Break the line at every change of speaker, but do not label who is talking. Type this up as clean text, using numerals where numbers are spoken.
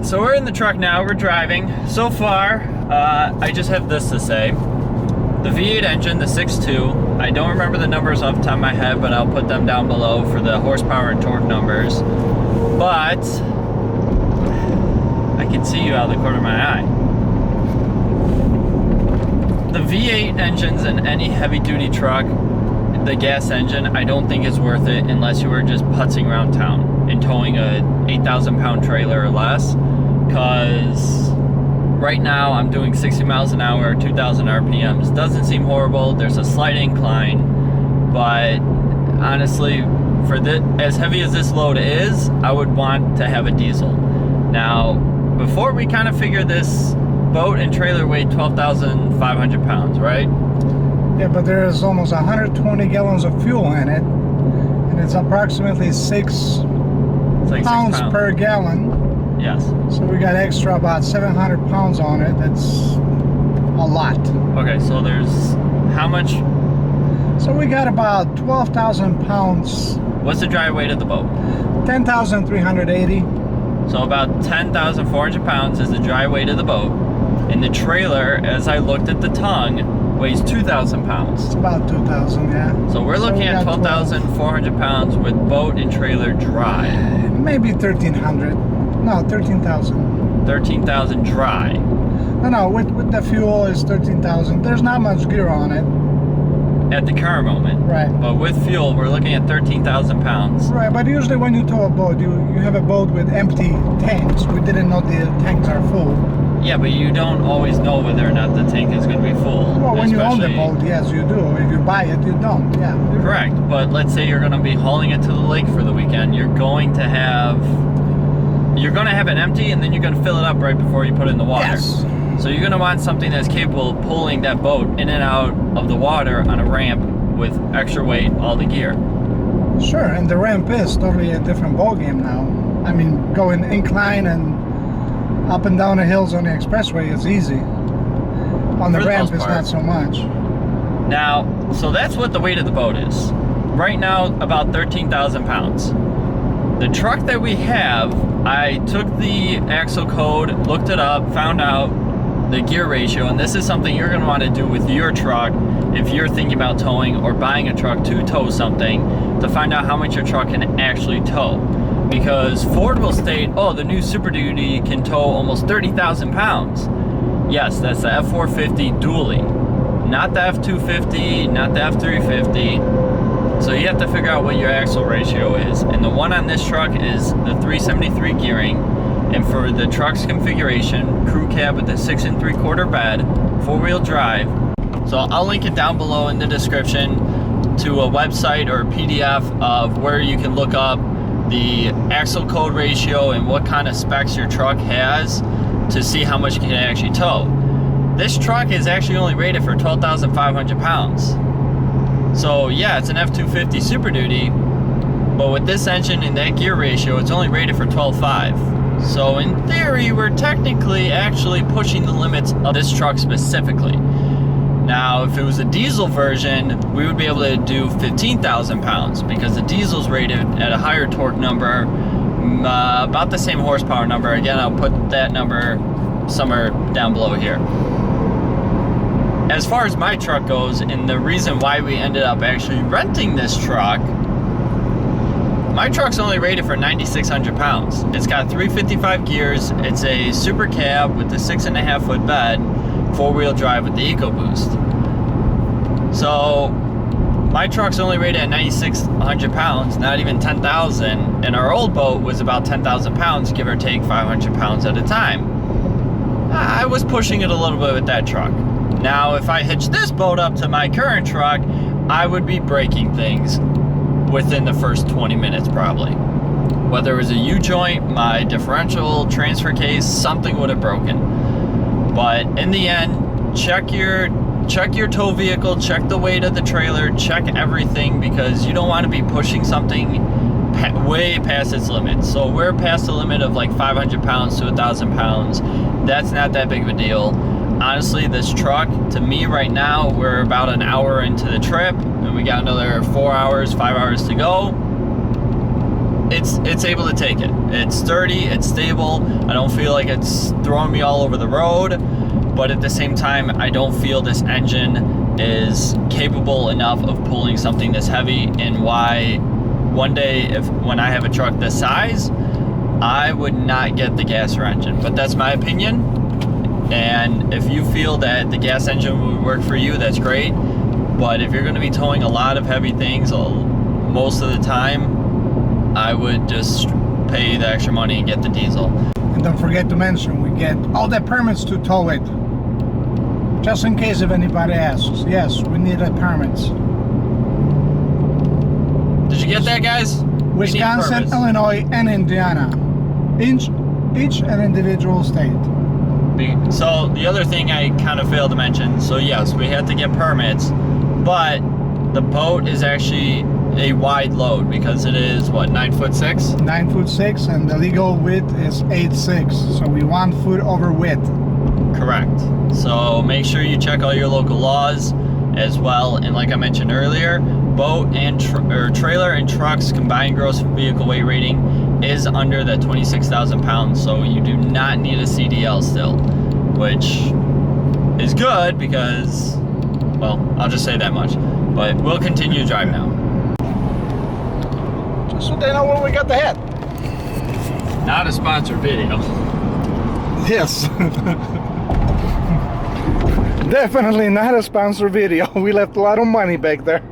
so we're in the truck now, we're driving. So far, I just have this to say. The V8 engine, the 6.2, I don't remember the numbers off the top of my head, but I'll put them down below for the horsepower and torque numbers. But I can see you out of the corner of my eye. The V8 engines in any heavy-duty truck, the gas engine, I don't think is worth it unless you were just putzing around town and towing a 8,000-pound trailer or less. Because right now I'm doing 60 miles an hour, 2,000 RPMs. Doesn't seem horrible. There's a slight incline, but honestly, for this, as heavy as this load is, I would want to have a diesel. Now, before we kind of figure this boat and trailer weigh 12,500 pounds, right?
Yeah, but there is almost 120 gallons of fuel in it, and it's approximately 6 pounds per gallon.
Yes.
So we got extra about 700 pounds on it. That's a lot.
Okay, so there's how much?
So we got about 12,000 pounds.
What's the dry weight of the boat?
10,380.
So about 10,400 pounds is the dry weight of the boat. And the trailer, as I looked at the tongue, weighs 2,000 pounds.
It's about 2,000, yeah.
So we're looking at 12,400 pounds with boat and trailer dry.
Maybe 1,300. No, 13,000.
13,000 dry.
No, with the fuel is 13,000. There's not much gear on it.
At the current moment.
Right.
But with fuel, we're looking at 13,000 pounds.
Right, but usually when you tow a boat, you have a boat with empty tanks. We didn't know the tanks are full.
Yeah, but you don't always know whether or not the tank is going to be full.
Well, when you own the boat, yes, you do. If you buy it, you don't. Yeah.
Correct. But let's say you're going to be hauling it to the lake for the weekend. You're going to have it empty, and then you're going to fill it up right before you put it in the water.
Yes.
So you're going to want something that's capable of pulling that boat in and out of the water on a ramp with extra weight, all the gear.
Sure, and the ramp is totally a different ballgame now. I mean, going incline and up and down the hills on the expressway is easy. On the ramp, it's not so much.
Now, so that's what the weight of the boat is. Right now, about 13,000 pounds. The truck that we have, I took the axle code, looked it up, found out the gear ratio, and this is something you're going to want to do with your truck if you're thinking about towing or buying a truck to tow something, to find out how much your truck can actually tow. Because Ford will state, oh, the new Super Duty can tow almost 30,000 pounds. Yes, that's the F450 dually, not the F250, not the F350. So you have to figure out what your axle ratio is. And the one on this truck is the 373 gearing. And for the truck's configuration, crew cab with a 6 3/4 bed, 4-wheel drive. So I'll link it down below in the description to a website or a PDF of where you can look up the axle code ratio and what kind of specs your truck has to see how much it can actually tow. This truck is actually only rated for 12,500 pounds. So yeah, it's an F250 Super Duty, but with this engine and that gear ratio, it's only rated for 12.5. So in theory, we're technically actually pushing the limits of this truck specifically. Now, if it was a diesel version, we would be able to do 15,000 pounds because the diesel's rated at a higher torque number, about the same horsepower number. Again, I'll put that number somewhere down below here. As far as my truck goes, and the reason why we ended up actually renting this truck, my truck's only rated for 9,600 pounds. It's got 355 gears. It's a super cab with a 6.5 foot bed, 4-wheel drive with the EcoBoost. So my truck's only rated at 9,600 pounds, not even 10,000, and our old boat was about 10,000 pounds, give or take 500 pounds at a time. I was pushing it a little bit with that truck. Now, if I hitch this boat up to my current truck, I would be breaking things within the first 20 minutes probably. Whether it was a U-joint, my differential, transfer case, something would have broken. But in the end, check your tow vehicle, check the weight of the trailer, check everything, because you don't want to be pushing something way past its limits. So we're past the limit of like 500 pounds to 1,000 pounds. That's not that big of a deal. Honestly, this truck, to me right now, we're about an hour into the trip, and we got another 4 hours, 5 hours to go. it's able to take it. It's sturdy, it's stable. I don't feel like it's throwing me all over the road, but at the same time, I don't feel this engine is capable enough of pulling something this heavy, and why one day when I have a truck this size, I would not get the gas engine. But that's my opinion, and if you feel that the gas engine would work for you, that's great. But if you're going to be towing a lot of heavy things most of the time, I would just pay the extra money and get the diesel.
And don't forget to mention, we get all the permits to tow it. Just in case if anybody asks. Yes, we need the permits.
Did you get that, guys?
Wisconsin, Illinois, and Indiana. Each an individual state.
So the other thing I kind of failed to mention, so yes, we had to get permits, but the boat is actually a wide load because it is what, 9'6"?
9'6", and the legal width is 8'6", so we 1 foot over width.
Correct. So make sure you check all your local laws as well. And like I mentioned earlier, boat and trailer and trucks combined gross vehicle weight rating is under that 26,000 pounds. So you do not need a CDL still, which is good because, well, I'll just say that much. But we'll continue to drive now.
Just so they know where we got the head.
Not a sponsored video.
Yes. Definitely not a sponsor video. We left a lot of money back there.